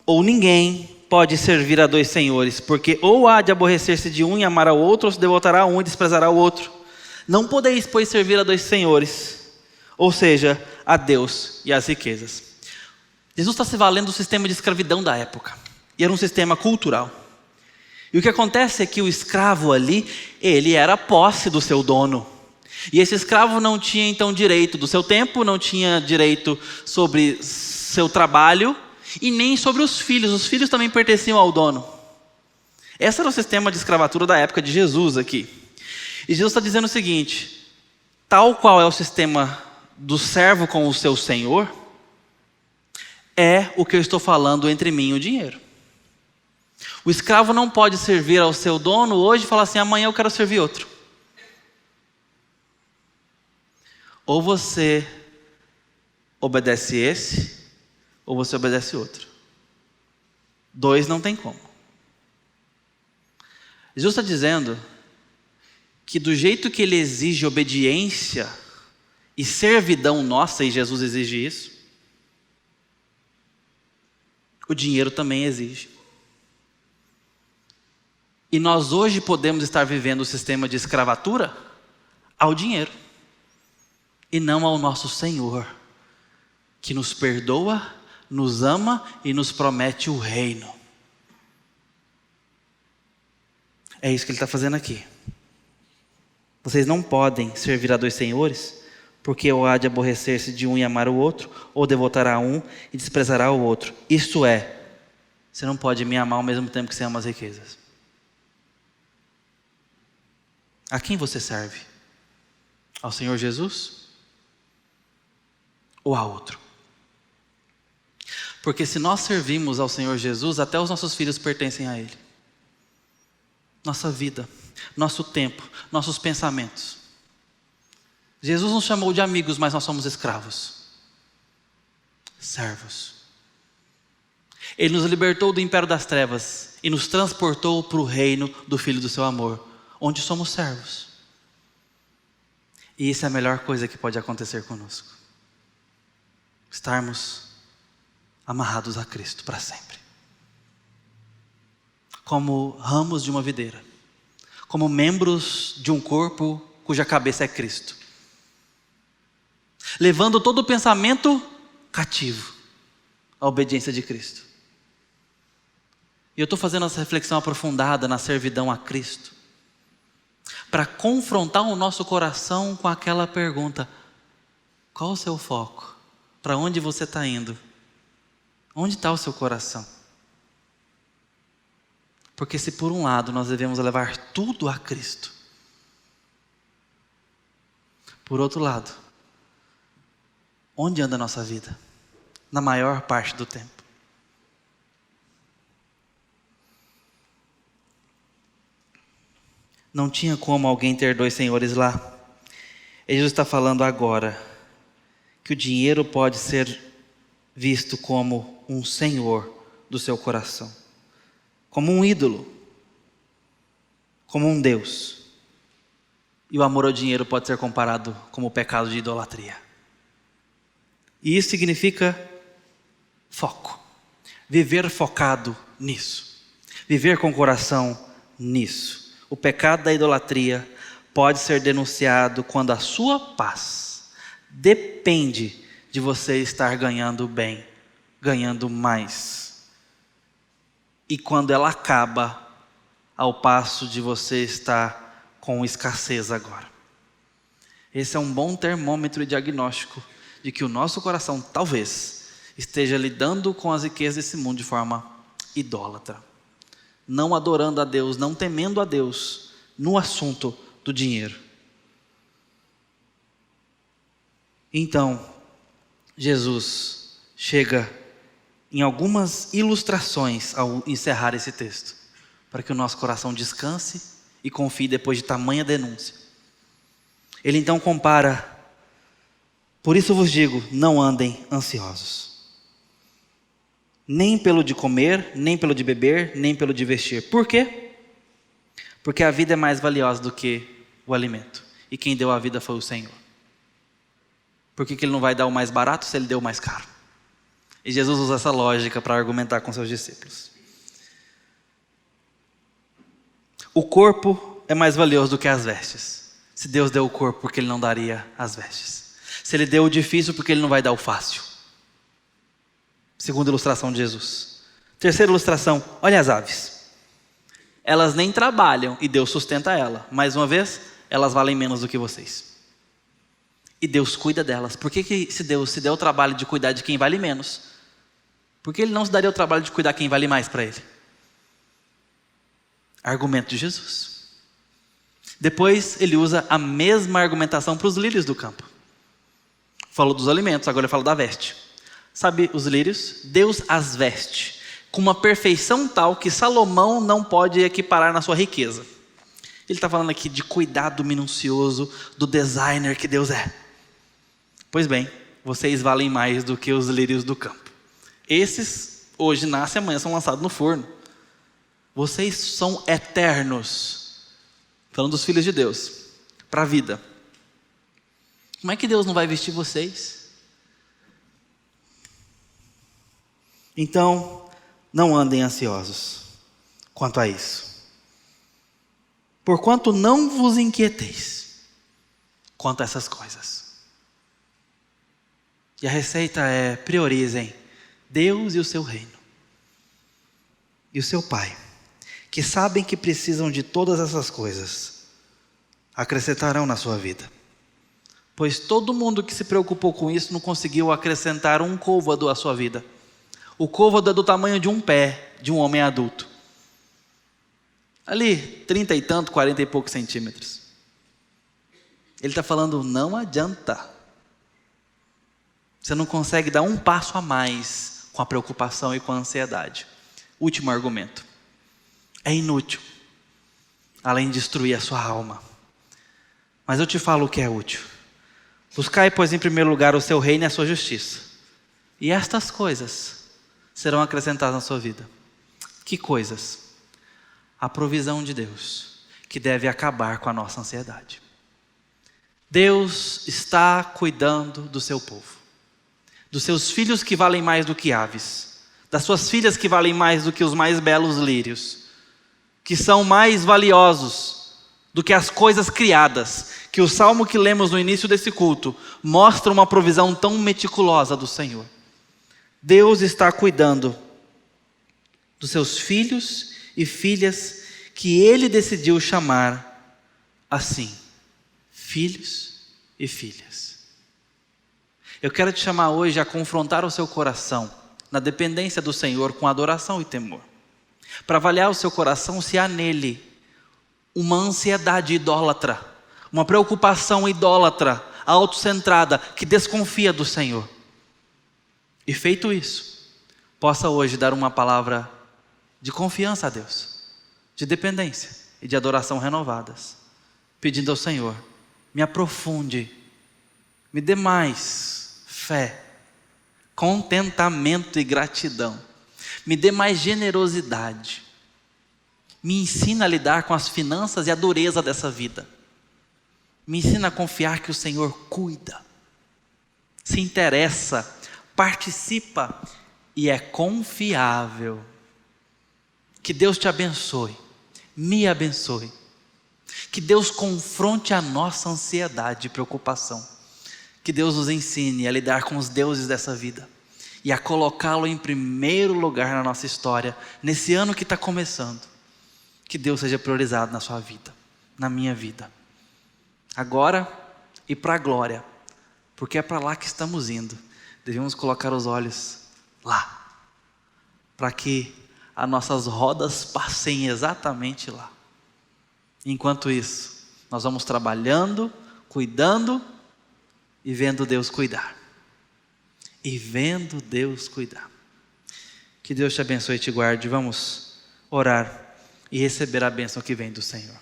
Speaker 1: ou ninguém, pode servir a dois senhores, porque ou há de aborrecer-se de um e amar ao outro, ou se devotará a um e desprezará o outro. Não podeis, pois, servir a dois senhores, ou seja, a Deus e às riquezas. Jesus está se valendo do sistema de escravidão da época, e era um sistema cultural. E o que acontece é que o escravo ali, ele era posse do seu dono. E esse escravo não tinha então direito do seu tempo, não tinha direito sobre seu trabalho e nem sobre os filhos. Os filhos também pertenciam ao dono. Esse era o sistema de escravatura da época de Jesus aqui. E Jesus está dizendo o seguinte: tal qual é o sistema do servo com o seu senhor, é o que eu estou falando entre mim e o dinheiro. O escravo não pode servir ao seu dono hoje e falar assim: amanhã eu quero servir outro. Ou você obedece esse, ou você obedece outro. Dois não tem como. Jesus está dizendo que do jeito que ele exige obediência e servidão nossa, e Jesus exige isso, o dinheiro também exige. E nós hoje podemos estar vivendo o sistema de escravatura ao dinheiro, e não ao nosso Senhor, que nos perdoa, nos ama e nos promete o reino. É isso que ele está fazendo aqui. Vocês não podem servir a dois senhores, porque ou há de aborrecer-se de um e amar o outro, ou devotará a um e desprezará o outro. Isto é, você não pode me amar ao mesmo tempo que você ama as riquezas. A quem você serve? Ao Senhor Jesus? Ou a outro? Porque se nós servimos ao Senhor Jesus, até os nossos filhos pertencem a Ele. Nossa vida, nosso tempo, nossos pensamentos. Jesus nos chamou de amigos, mas nós somos escravos. Servos. Ele nos libertou do império das trevas e nos transportou para o reino do Filho do seu amor, onde somos servos. E isso é a melhor coisa que pode acontecer conosco. Estarmos amarrados a Cristo para sempre. Como ramos de uma videira. Como membros de um corpo cuja cabeça é Cristo. Levando todo o pensamento cativo à obediência de Cristo. E eu estou fazendo essa reflexão aprofundada na servidão a Cristo, para confrontar o nosso coração com aquela pergunta: qual o seu foco? Para onde você está indo? Onde está o seu coração? Porque se por um lado nós devemos levar tudo a Cristo, por outro lado, onde anda a nossa vida? Na maior parte do tempo. Não tinha como alguém ter dois senhores lá. Jesus está falando agora que o dinheiro pode ser visto como um senhor do seu coração, como um ídolo, como um Deus. E o amor ao dinheiro pode ser comparado como o pecado de idolatria. E isso significa foco. Viver focado nisso. Viver com o coração nisso. O pecado da idolatria pode ser denunciado quando a sua paz depende de você estar ganhando bem, ganhando mais. E quando ela acaba, ao passo de você estar com escassez agora. Esse é um bom termômetro e diagnóstico de que o nosso coração talvez esteja lidando com as riquezas desse mundo de forma idólatra. Não adorando a Deus, não temendo a Deus no assunto do dinheiro. Então, Jesus chega em algumas ilustrações ao encerrar esse texto, para que o nosso coração descanse e confie depois de tamanha denúncia. Ele então compara: por isso vos digo, não andem ansiosos. Nem pelo de comer, nem pelo de beber, nem pelo de vestir. Por quê? Porque a vida é mais valiosa do que o alimento. E quem deu a vida foi o Senhor. Por que Ele não vai dar o mais barato se Ele deu o mais caro? E Jesus usa essa lógica para argumentar com seus discípulos. O corpo é mais valioso do que as vestes. Se Deus deu o corpo, por que Ele não daria as vestes? Se Ele deu o difícil, por que Ele não vai dar o fácil? Segunda ilustração de Jesus. Terceira ilustração, olha as aves. Elas nem trabalham e Deus sustenta ela. Mais uma vez, elas valem menos do que vocês. E Deus cuida delas. Por que se Deus se deu o trabalho de cuidar de quem vale menos, por que Ele não se daria o trabalho de cuidar de quem vale mais para Ele? Argumento de Jesus. Depois Ele usa a mesma argumentação para os lírios do campo. Falou dos alimentos, agora Ele fala da veste. Sabe os lírios? Deus as veste com uma perfeição tal que Salomão não pode equiparar na sua riqueza. Ele está falando aqui de cuidado minucioso do designer que Deus é. Pois bem, vocês valem mais do que os lírios do campo. Esses hoje nascem, amanhã são lançados no forno. Vocês são eternos. Falando dos filhos de Deus, para a vida. Como é que Deus não vai vestir vocês? Então, não andem ansiosos quanto a isso. Porquanto não vos inquieteis quanto a essas coisas. E a receita é: priorizem Deus e o seu reino. E o seu Pai, que sabem que precisam de todas essas coisas, acrescentarão na sua vida. Pois todo mundo que se preocupou com isso não conseguiu acrescentar um côvado à sua vida. O côvado é do tamanho de um pé de um homem adulto. Ali, 30 e tanto, 40 e poucos centímetros. Ele está falando, não adianta. Você não consegue dar um passo a mais com a preocupação e com a ansiedade. Último argumento. É inútil, além de destruir a sua alma. Mas eu te falo o que é útil. Buscai, pois, em primeiro lugar o seu reino e a sua justiça. E estas coisas serão acrescentadas na sua vida. Que coisas? A provisão de Deus, que deve acabar com a nossa ansiedade. Deus está cuidando do seu povo. Dos seus filhos que valem mais do que aves. Das suas filhas que valem mais do que os mais belos lírios. Que são mais valiosos do que as coisas criadas. Que o salmo que lemos no início desse culto mostra uma provisão tão meticulosa do Senhor. Deus está cuidando dos seus filhos e filhas que Ele decidiu chamar assim, filhos e filhas. Eu quero te chamar hoje a confrontar o seu coração na dependência do Senhor com adoração e temor. Para avaliar o seu coração se há nele uma ansiedade idólatra, uma preocupação idólatra, autocentrada, que desconfia do Senhor. E feito isso, possa hoje dar uma palavra de confiança a Deus, de dependência e de adoração renovadas, pedindo ao Senhor, me aprofunde, me dê mais fé, contentamento e gratidão, me dê mais generosidade, me ensina a lidar com as finanças e a dureza dessa vida, me ensina a confiar que o Senhor cuida, se interessa, participa e é confiável. Que Deus te abençoe, me abençoe. Que Deus confronte a nossa ansiedade e preocupação. Que Deus nos ensine a lidar com os deuses dessa vida e a colocá-lo em primeiro lugar na nossa história, nesse ano que está começando. Que Deus seja priorizado na sua vida, na minha vida, agora e para a glória, porque é para lá que estamos indo. Devemos colocar os olhos lá, para que as nossas rodas passem exatamente lá. Enquanto isso, nós vamos trabalhando, cuidando e vendo Deus cuidar. E vendo Deus cuidar. Que Deus te abençoe e te guarde. Vamos orar e receber a bênção que vem do Senhor.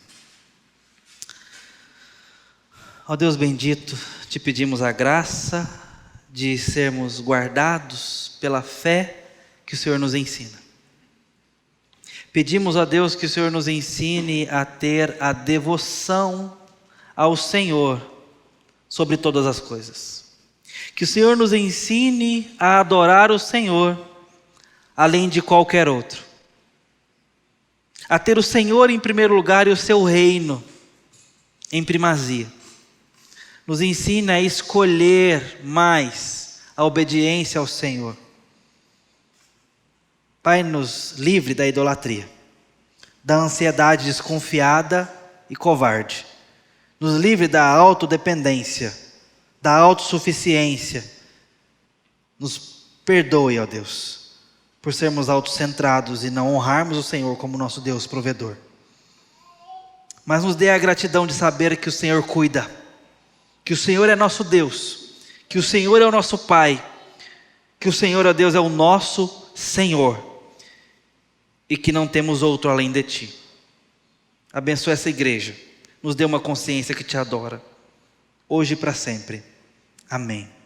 Speaker 1: Ó Deus bendito, te pedimos a graça de sermos guardados pela fé que o Senhor nos ensina. Pedimos a Deus que o Senhor nos ensine a ter a devoção ao Senhor sobre todas as coisas. Que o Senhor nos ensine a adorar o Senhor além de qualquer outro. A ter o Senhor em primeiro lugar e o seu reino em primazia. Nos ensina a escolher mais a obediência ao Senhor. Pai, nos livre da idolatria, da ansiedade desconfiada e covarde. Nos livre da autodependência, da autossuficiência. Nos perdoe, ó Deus, por sermos autocentrados e não honrarmos o Senhor como nosso Deus provedor. Mas nos dê a gratidão de saber que o Senhor cuida, que o Senhor é nosso Deus, que o Senhor é o nosso Pai, que o Senhor, ó Deus, é o nosso Senhor e que não temos outro além de Ti. Abençoa essa igreja, nos dê uma consciência que Te adora, hoje e para sempre. Amém.